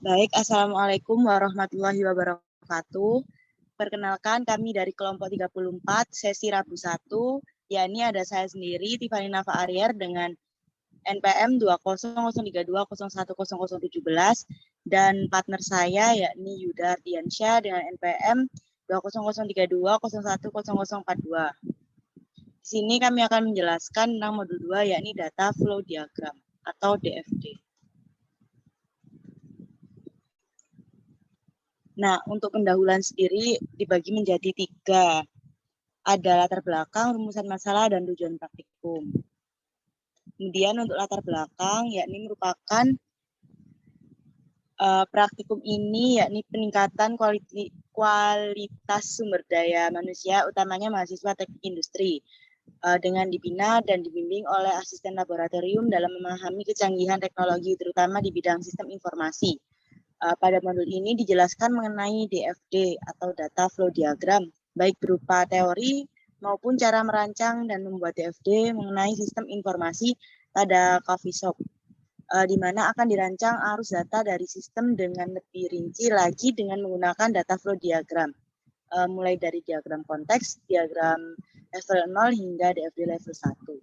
Baik, Assalamualaikum warahmatullahi wabarakatuh. Perkenalkan kami dari kelompok 34, sesi Rabu 1, yakni ada saya sendiri, Tiffany Nafa Arier dengan NPM 20032010017 dan partner saya yakni Yuda Ardiansyah dengan NPM 20032010042. Di sini kami akan menjelaskan tentang modul 2 yakni Data Flow Diagram atau DFD. Nah, untuk pendahuluan sendiri dibagi menjadi 3. Ada latar belakang, rumusan masalah, dan tujuan praktikum. Kemudian untuk latar belakang, yakni merupakan praktikum ini yakni peningkatan kualitas sumber daya manusia, utamanya mahasiswa teknik industri, dengan dibina dan dibimbing oleh asisten laboratorium dalam memahami kecanggihan teknologi, terutama di bidang sistem informasi. Pada modul ini dijelaskan mengenai DFD atau Data Flow Diagram, baik berupa teori maupun cara merancang dan membuat DFD mengenai sistem informasi pada coffee shop, di mana akan dirancang arus data dari sistem dengan lebih rinci lagi dengan menggunakan Data Flow Diagram, mulai dari diagram konteks, diagram level 0 hingga DFD level 1.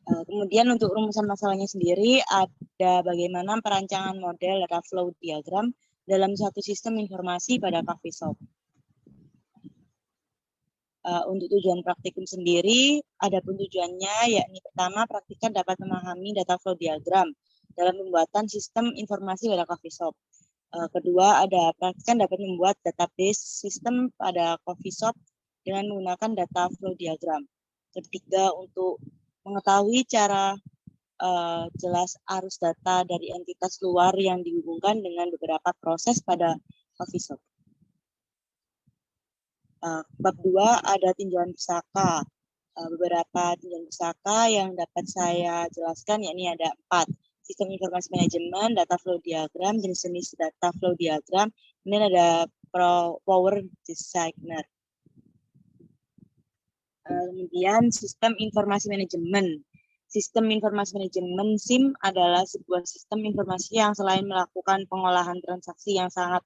Kemudian untuk rumusan masalahnya sendiri ada bagaimana perancangan model data flow diagram dalam suatu sistem informasi pada coffee shop. Untuk tujuan praktikum sendiri, ada pun tujuannya yakni pertama, praktikan dapat memahami data flow diagram dalam pembuatan sistem informasi pada coffee shop. Kedua, ada praktikan dapat membuat database sistem pada coffee shop dengan menggunakan data flow diagram. Ketiga, untuk mengetahui cara jelas arus data dari entitas luar yang dihubungkan dengan beberapa proses pada coffee shop. Bab 2 ada tinjauan pustaka. Beberapa tinjauan pustaka yang dapat saya jelaskan yakni ada 4. Sistem informasi manajemen, data flow diagram, jenis-jenis data flow diagram, kemudian ada power designer. Kemudian sistem informasi manajemen. Sistem informasi manajemen SIM adalah sebuah sistem informasi yang selain melakukan pengolahan transaksi yang sangat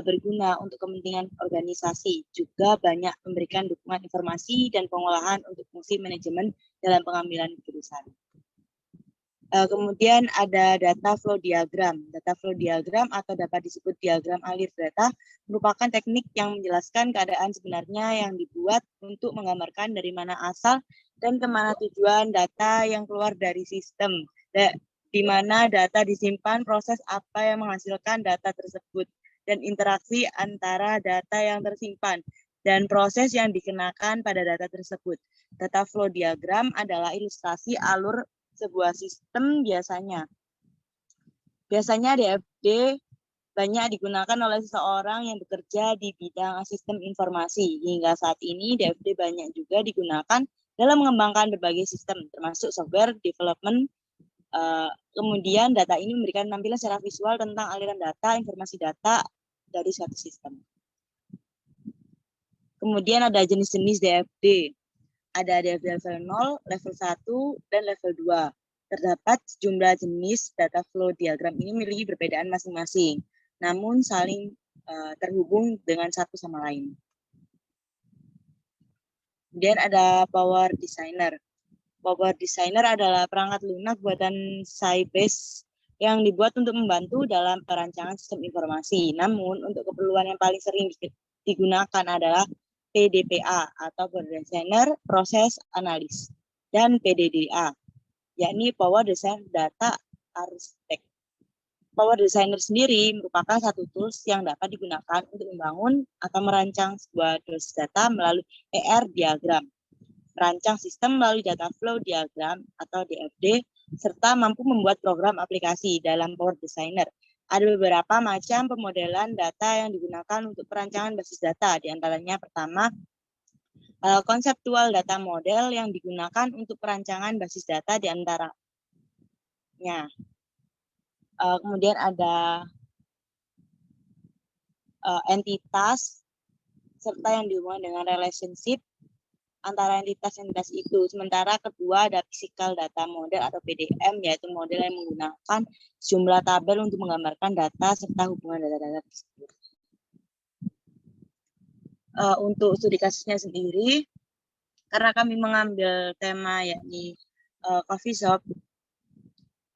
berguna untuk kepentingan organisasi, juga banyak memberikan dukungan informasi dan pengolahan untuk fungsi manajemen dalam pengambilan keputusan. Kemudian ada data flow diagram. Data flow diagram atau dapat disebut diagram alir data merupakan teknik yang menjelaskan keadaan sebenarnya yang dibuat untuk menggambarkan dari mana asal dan kemana tujuan data yang keluar dari sistem, di mana data disimpan, proses apa yang menghasilkan data tersebut, dan interaksi antara data yang tersimpan dan proses yang dikenakan pada data tersebut. Data flow diagram adalah ilustrasi alur sebuah sistem biasanya. Biasanya DFD banyak digunakan oleh seseorang yang bekerja di bidang sistem informasi. Hingga saat ini DFD banyak juga digunakan dalam mengembangkan berbagai sistem, termasuk software development. Kemudian data ini memberikan tampilan secara visual tentang aliran data, informasi data dari suatu sistem. Kemudian ada jenis-jenis DFD. Ada DFD level 0, level 1, dan level 2. Terdapat sejumlah jenis data flow diagram ini memiliki perbedaan masing-masing, namun saling terhubung dengan satu sama lain. Kemudian ada Power Designer. Power Designer adalah perangkat lunak buatan Sybase yang dibuat untuk membantu dalam perancangan sistem informasi. Namun, untuk keperluan yang paling sering digunakan adalah PDPA atau Power Designer Process Analyst, dan PDDA, yakni Power Design Data Architect. Power Designer sendiri merupakan satu tools yang dapat digunakan untuk membangun atau merancang sebuah dosis data melalui ER diagram, merancang sistem melalui data flow diagram atau DFD, serta mampu membuat program aplikasi dalam Power Designer. Ada beberapa macam pemodelan data yang digunakan untuk perancangan basis data. Di antaranya pertama, konseptual data model yang digunakan untuk perancangan basis data di antaranya. Kemudian ada entitas, serta yang dihubungkan dengan relationship. antara entitas-entitas itu. Sementara kedua ada physical data model atau PDM, yaitu model yang menggunakan jumlah tabel untuk menggambarkan data serta hubungan data-data tersebut. Untuk studi kasusnya sendiri, karena kami mengambil tema yakni coffee shop,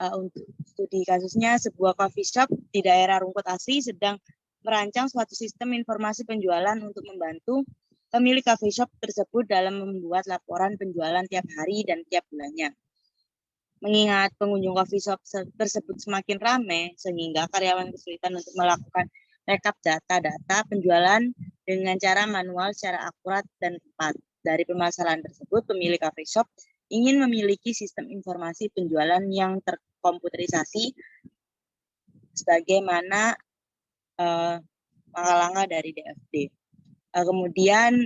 untuk studi kasusnya sebuah coffee shop di daerah Rungkut Asri sedang merancang suatu sistem informasi penjualan untuk membantu pemilik coffee shop tersebut dalam membuat laporan penjualan tiap hari dan tiap bulannya. Mengingat pengunjung coffee shop tersebut semakin ramai, sehingga karyawan kesulitan untuk melakukan rekap data-data penjualan dengan cara manual secara akurat dan tepat. Dari permasalahan tersebut, pemilik coffee shop ingin memiliki sistem informasi penjualan yang terkomputerisasi sebagaimana langkah-langkah dari DFD. Kemudian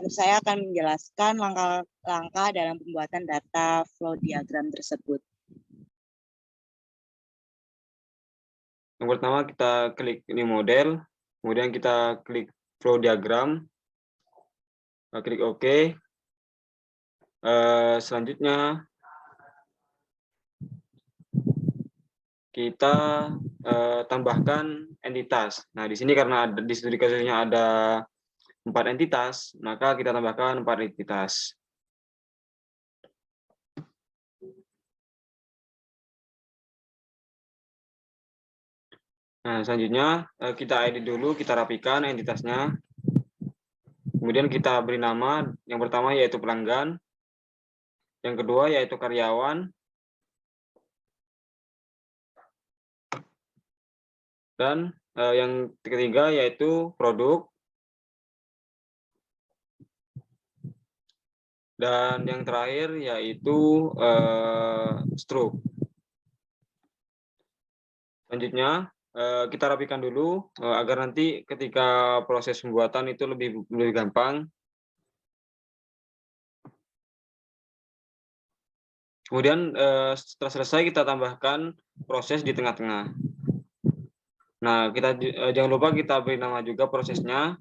saya akan menjelaskan langkah-langkah dalam pembuatan data flow diagram tersebut. Yang pertama kita klik ini model, kemudian kita klik flow diagram, klik OK. Selanjutnya kita tambahkan entitas. Nah, di sini karena di studi kasusnya ada 4 entitas, maka kita tambahkan 4 entitas. Nah, selanjutnya kita edit dulu, kita rapikan entitasnya. Kemudian kita beri nama, yang pertama yaitu pelanggan, yang kedua yaitu karyawan, dan yang ketiga yaitu produk, dan yang terakhir yaitu struk. Selanjutnya kita rapikan dulu agar nanti ketika proses pembuatan itu lebih gampang. Kemudian setelah selesai kita tambahkan proses di tengah-tengah. Nah, kita jangan lupa kita beri nama juga prosesnya.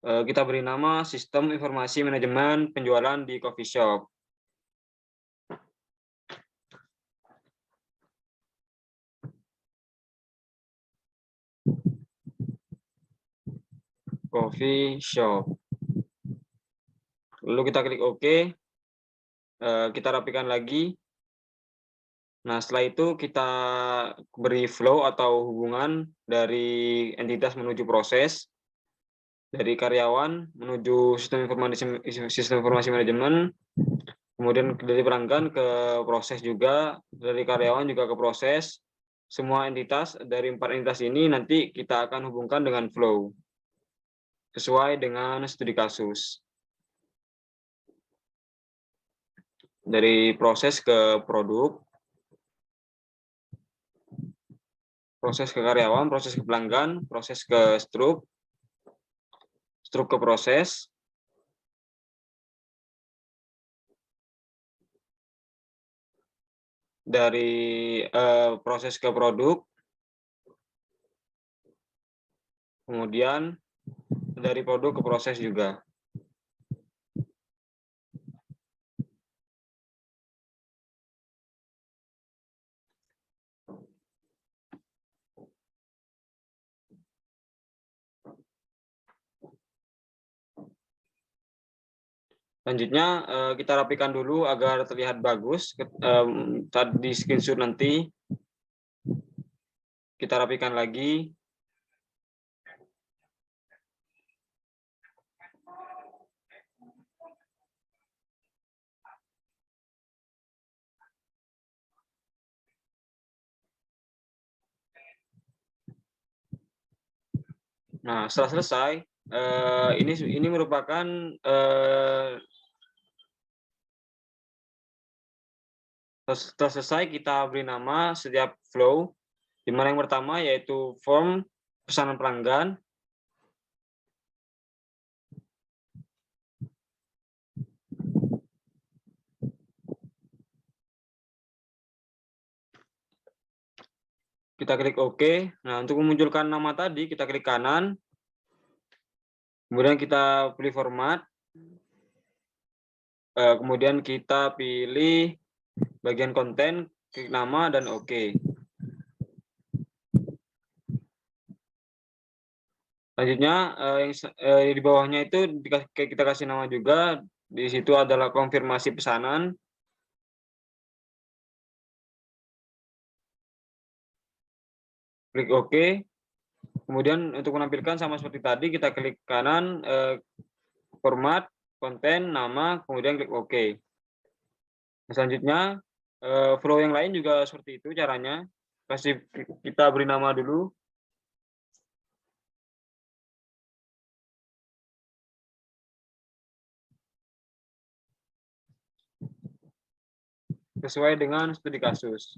Kita beri nama Sistem Informasi Manajemen Penjualan di Coffee Shop. Coffee Shop. Lalu kita klik OK. Kita rapikan lagi. Nah, setelah itu kita beri flow atau hubungan dari entitas menuju proses, dari karyawan menuju sistem informasi manajemen, kemudian dari pelanggan ke proses juga, dari karyawan juga ke proses. Semua entitas dari 4 entitas ini nanti kita akan hubungkan dengan flow sesuai dengan studi kasus. Dari proses ke produk, proses ke karyawan, proses ke pelanggan, proses ke struk ke proses, dari proses ke produk, kemudian dari produk ke proses juga. Selanjutnya kita rapikan dulu agar terlihat bagus. Saat di screenshot nanti kita rapikan lagi. Nah, setelah selesai, ini merupakan setelah selesai kita beri nama setiap flow, di mana yang pertama yaitu form pesanan pelanggan. Kita klik OK. Nah, untuk memunculkan nama tadi, kita klik kanan. Kemudian kita pilih format. Kemudian kita pilih bagian konten, klik nama, dan oke. Selanjutnya yang di bawahnya itu kita kasih nama juga. Di situ adalah konfirmasi pesanan. Klik oke. Kemudian untuk menampilkan sama seperti tadi, kita klik kanan format, konten, nama, kemudian klik oke. Selanjutnya flow yang lain juga seperti itu caranya. Kita beri nama dulu. Sesuai dengan studi kasus.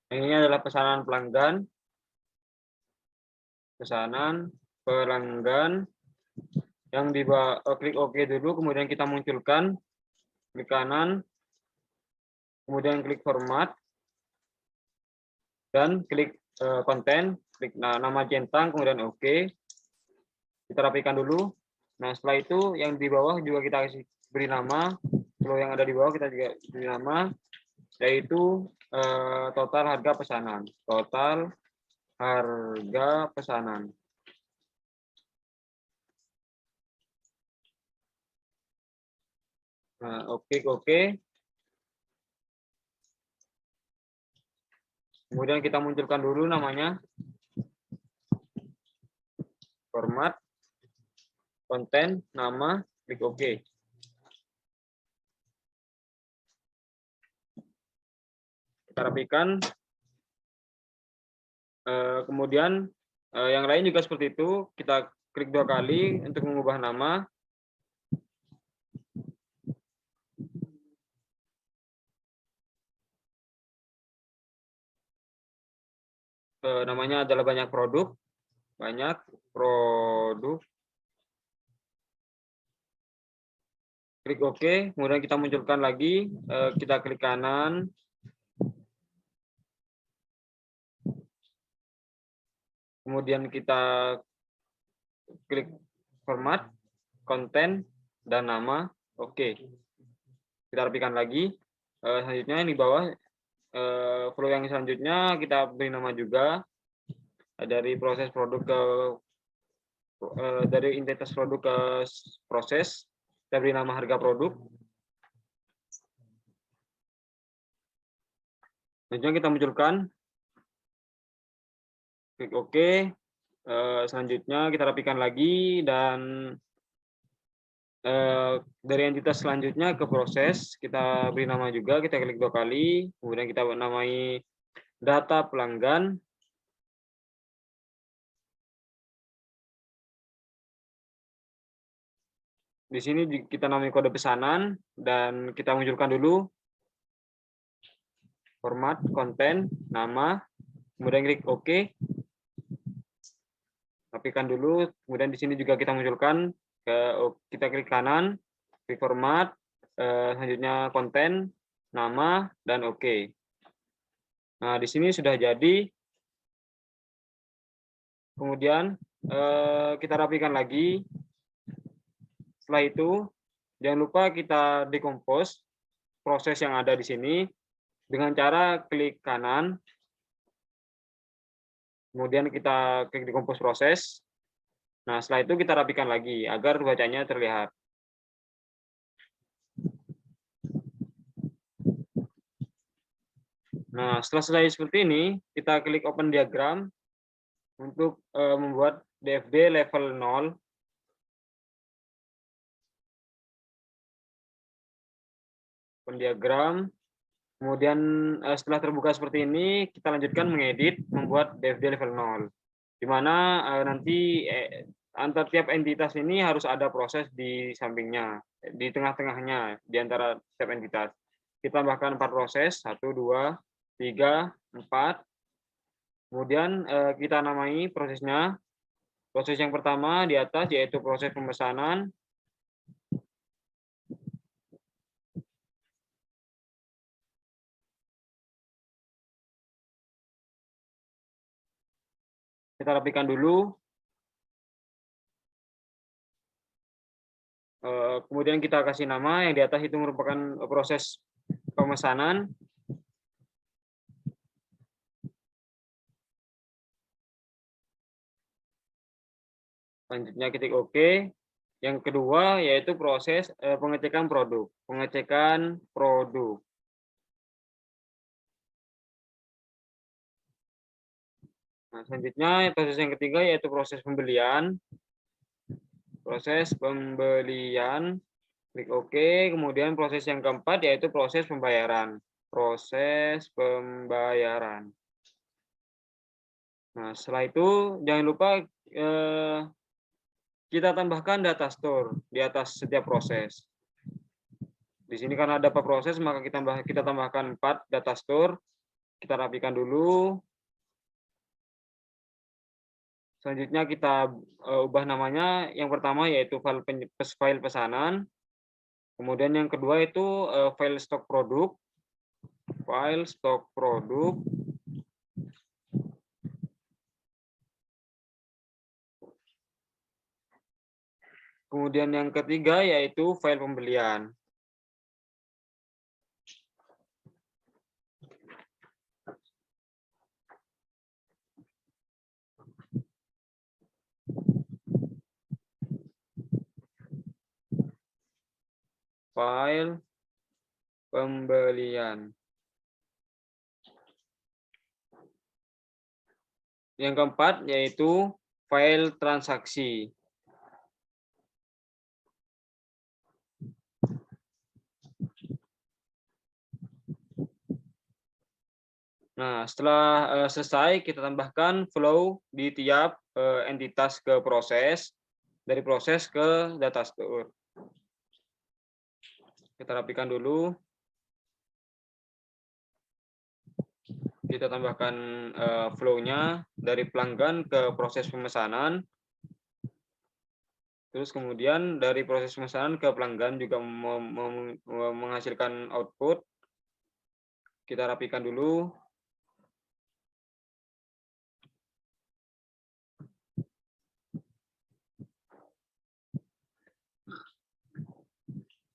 Ini adalah pesanan pelanggan. Pesanan pelanggan yang di bawah, klik OK dulu, kemudian kita munculkan, klik kanan, kemudian klik format, dan klik konten, klik nama centang, kemudian OK. Kita rapikan dulu. Nah, setelah itu yang di bawah juga kita kasih beri nama. Kalau yang ada di bawah kita juga beri nama, yaitu total harga pesanan. Total harga pesanan. Nah, oke. Kemudian kita munculkan dulu namanya. Format, konten, nama, klik OK. Kita rapikan. Kemudian yang lain juga seperti itu. Kita klik 2 kali untuk mengubah nama. Namanya adalah banyak produk. Klik OK, kemudian kita munculkan lagi, kita klik kanan, kemudian kita klik format, konten, dan nama, oke. Kita rapikan lagi. Selanjutnya di bawah flow yang selanjutnya kita beri nama juga, dari proses produk ke dari identitas produk ke proses. Kita beri nama harga produk. Selanjutnya kita munculkan. Klik OK. Selanjutnya kita rapikan lagi dan dari entitas selanjutnya ke proses kita beri nama juga. Kita klik 2 kali. Kemudian kita namai data pelanggan. Di sini kita namai kode pesanan dan kita munculkan dulu format, konten, nama, kemudian klik OK. Rapikan dulu, kemudian di sini juga kita munculkan, kita klik kanan, klik format, selanjutnya konten, nama, dan OK. Nah, di sini sudah jadi. Kemudian kita rapikan lagi. Setelah itu, jangan lupa kita decompose proses yang ada di sini dengan cara klik kanan, kemudian kita klik decompose proses. Nah, setelah itu kita rapikan lagi agar bacanya terlihat. Nah, setelah selesai seperti ini, kita klik open diagram untuk membuat DFD level 0. Diagram. Kemudian setelah terbuka seperti ini, kita lanjutkan mengedit, membuat DFD level 0. Di mana nanti antar tiap entitas ini harus ada proses di sampingnya, di tengah-tengahnya, di antara tiap entitas. Kita tambahkan 4 proses, 1, 2, 3, 4. Kemudian kita namai prosesnya. Proses yang pertama di atas yaitu proses pemesanan. Kita rapikan dulu. Kemudian kita kasih nama, yang di atas itu merupakan proses pemesanan. Selanjutnya ketik OK. Yang kedua yaitu proses pengecekan produk. Pengecekan produk. Nah, selanjutnya proses yang ketiga yaitu proses pembelian. Proses pembelian. Klik OK. Kemudian proses yang keempat yaitu proses pembayaran. Proses pembayaran. Nah, setelah itu jangan lupa kita tambahkan data store di atas setiap proses. Di sini karena ada beberapa proses, maka kita tambahkan 4 data store. Kita rapikan dulu. Selanjutnya kita ubah namanya. Yang pertama yaitu file pesanan. Kemudian yang kedua itu file stok produk. File stok produk. Kemudian yang ketiga yaitu file pembelian. File pembelian. Yang keempat yaitu file transaksi. Nah, setelah selesai, kita tambahkan flow di tiap entitas ke proses, dari proses ke data store. Kita rapikan dulu. Kita tambahkan flow-nya dari pelanggan ke proses pemesanan. Terus kemudian dari proses pemesanan ke pelanggan juga menghasilkan output. Kita rapikan dulu.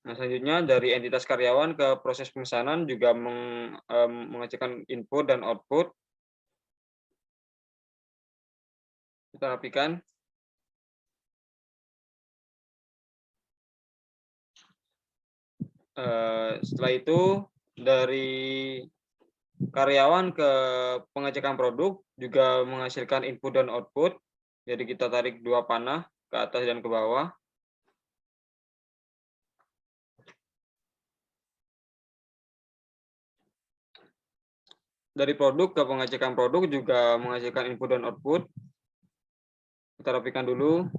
Nah, selanjutnya dari entitas karyawan ke proses pemesanan juga menghasilkan input dan output. Kita rapikan. Setelah itu dari karyawan ke pengecekan produk juga menghasilkan input dan output. Jadi kita tarik 2 panah ke atas dan ke bawah. Dari produk ke pengecekan produk juga menghasilkan input dan output. Kita rapikan dulu.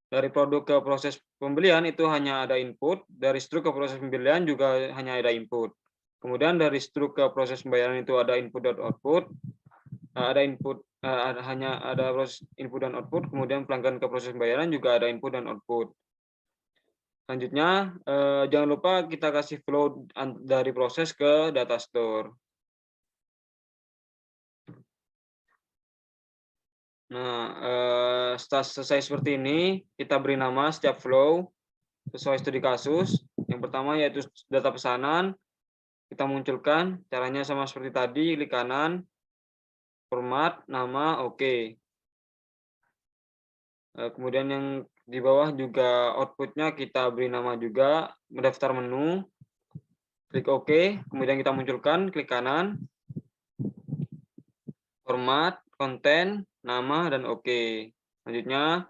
Dari produk ke proses pembelian itu hanya ada input, dari struk ke proses pembelian juga hanya ada input. Kemudian dari struk ke proses pembayaran itu ada input dan output. Ada input, hanya ada proses input dan output. Kemudian pelanggan ke proses pembayaran juga ada input dan output. Selanjutnya, jangan lupa kita kasih flow dari proses ke data store. Nah, setelah selesai seperti ini, kita beri nama setiap flow sesuai studi kasus. Yang pertama yaitu data pesanan. Kita munculkan, caranya sama seperti tadi, klik kanan, format, nama, oke. Kemudian yang di bawah juga outputnya kita beri nama juga, mendaftar menu, klik OK, kemudian kita munculkan, klik kanan, format, konten, nama, dan OK. Selanjutnya,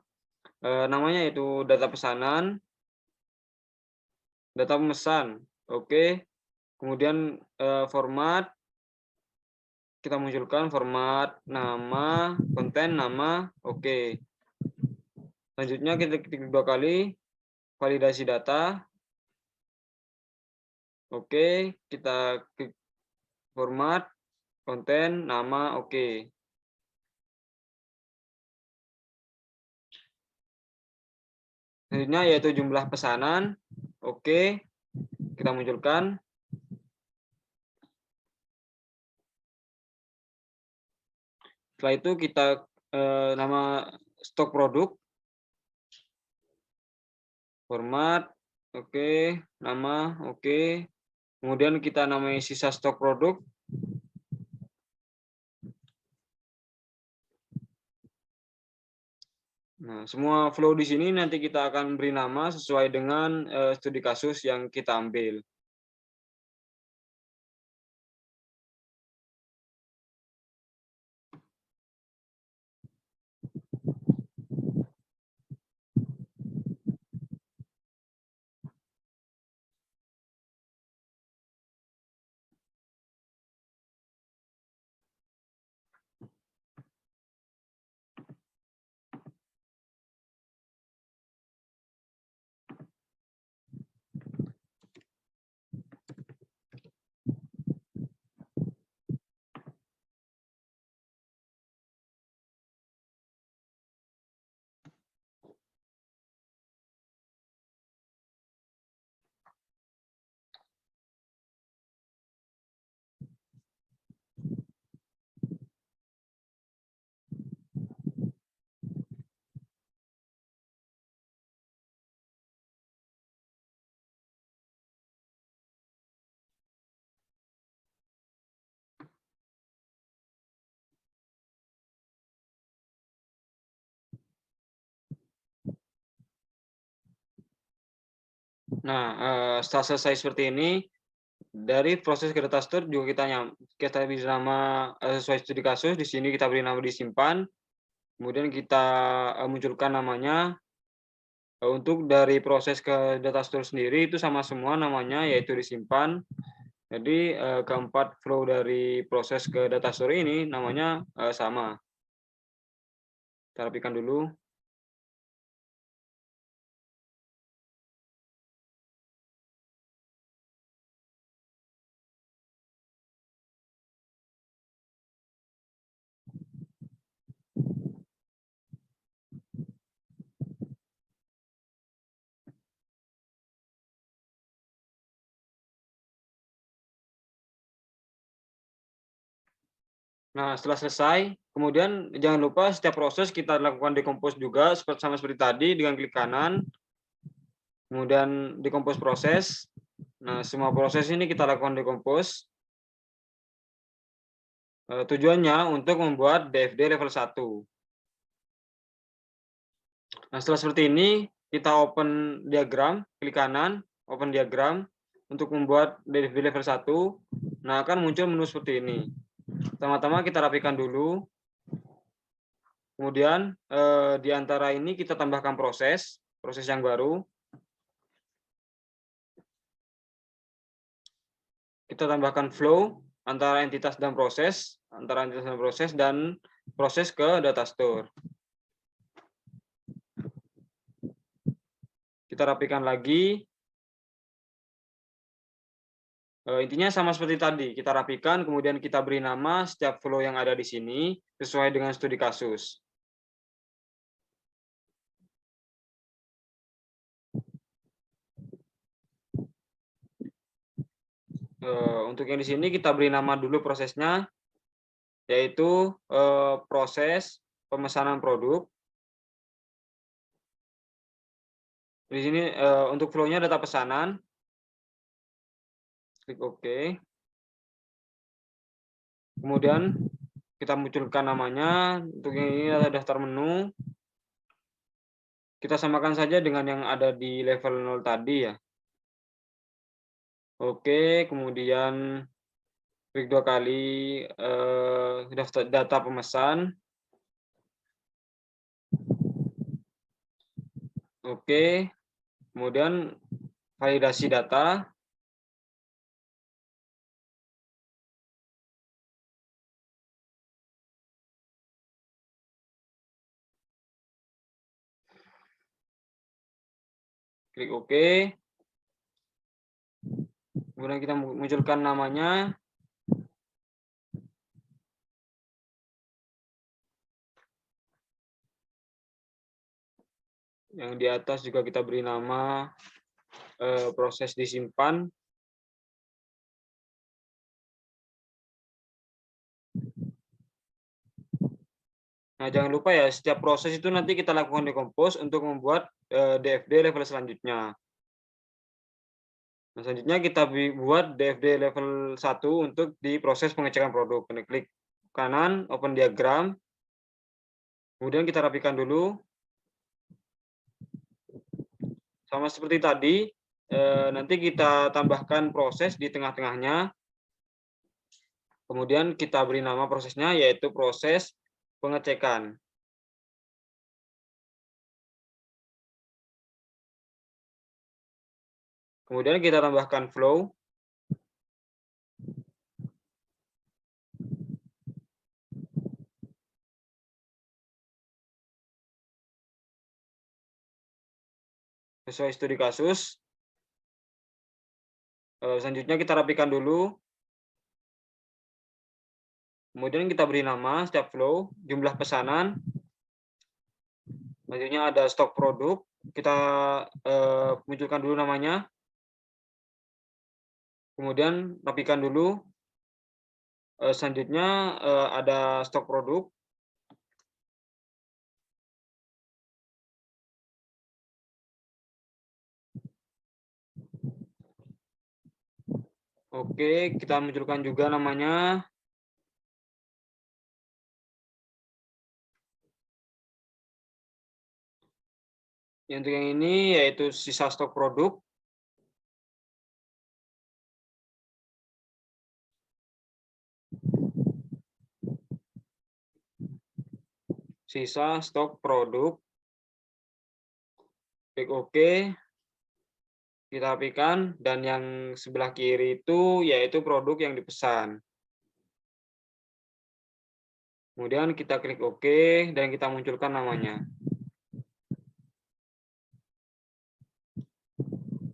namanya yaitu data pesanan, data pemesan, OK. Kemudian format, kita munculkan format, nama, konten, nama, OK. Selanjutnya kita ketik 2 kali, validasi data. Oke, kita klik format, konten, nama, oke. Selanjutnya yaitu jumlah pesanan, oke. Kita munculkan. Setelah itu kita nama stok produk, format, oke, nama, oke. Kemudian kita namai sisa stok produk. Nah, semua flow di sini nanti kita akan beri nama sesuai dengan studi kasus yang kita ambil. Nah, setelah selesai seperti ini, dari proses ke data store juga kita beri nama sesuai studi kasus. Di sini kita beri nama disimpan. Kemudian kita munculkan namanya. Untuk dari proses ke data store sendiri itu sama semua namanya, yaitu disimpan. Jadi keempat flow dari proses ke data store ini namanya sama. Kita rapikan dulu. Nah, setelah selesai, kemudian jangan lupa setiap proses kita lakukan decompose juga sama seperti tadi dengan klik kanan, kemudian decompose proses. Nah, semua proses ini kita lakukan decompose. Tujuannya untuk membuat DFD level 1. Nah, setelah seperti ini, kita open diagram, klik kanan, open diagram untuk membuat DFD level 1. Nah, akan muncul menu seperti ini. Pertama-tama kita rapikan dulu. Kemudian di antara ini kita tambahkan proses yang baru. Kita tambahkan flow antara entitas dan proses, dan proses ke data store. Kita rapikan lagi. Intinya sama seperti tadi, kita rapikan, kemudian kita beri nama setiap flow yang ada di sini sesuai dengan studi kasus. Untuk yang di sini kita beri nama dulu prosesnya, yaitu proses pemesanan produk. Di sini untuk flow-nya data pesanan. Klik OK. Kemudian kita munculkan namanya. Untuk yang ini ada daftar menu. Kita samakan saja dengan yang ada di level 0 tadi ya. Oke, kemudian klik 2 kali daftar data pemesan. Oke, kemudian validasi data. Klik OK. Kemudian kita munculkan namanya. Yang di atas juga kita beri nama proses disimpan. Nah, jangan lupa ya, setiap proses itu nanti kita lakukan decompose untuk membuat DFD level selanjutnya. Nah, selanjutnya kita buat DFD level 1 untuk di proses pengecekan produk. Klik kanan, open diagram. Kemudian kita rapikan dulu. Sama seperti tadi, nanti kita tambahkan proses di tengah-tengahnya. Kemudian kita beri nama prosesnya, yaitu proses pengecekan. Kemudian kita tambahkan flow. Sesuai studi kasus. Selanjutnya kita rapikan dulu. Kemudian kita beri nama setiap flow, jumlah pesanan. Selanjutnya ada stok produk. Kita munculkan dulu namanya. Kemudian rapikan dulu. Selanjutnya ada stok produk. Oke, kita munculkan juga namanya. Untuk yang ini yaitu sisa stok produk. Sisa stok produk. Klik OK. Kita rapikan, dan yang sebelah kiri itu yaitu produk yang dipesan. Kemudian kita klik OK dan kita munculkan namanya.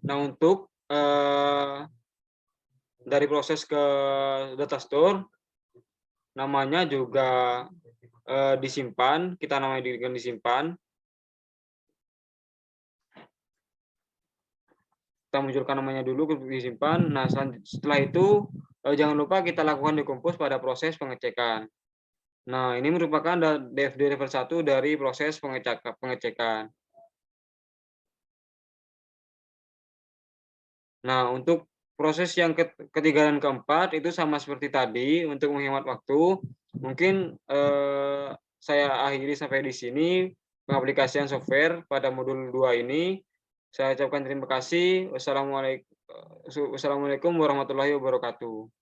Nah, untuk dari proses ke data store, namanya juga disimpan, kita namanya disimpan. Kita munculkan namanya dulu, disimpan. Nah, setelah itu jangan lupa kita lakukan decompose pada proses pengecekan. Nah, ini merupakan DFD level 1 dari proses pengecekan. Nah, untuk proses yang ketiga dan keempat itu sama seperti tadi. Untuk menghemat waktu, mungkin saya akhiri sampai di sini pengaplikasian software pada modul 2 ini. Saya ucapkan terima kasih. Wassalamualaikum warahmatullahi wabarakatuh.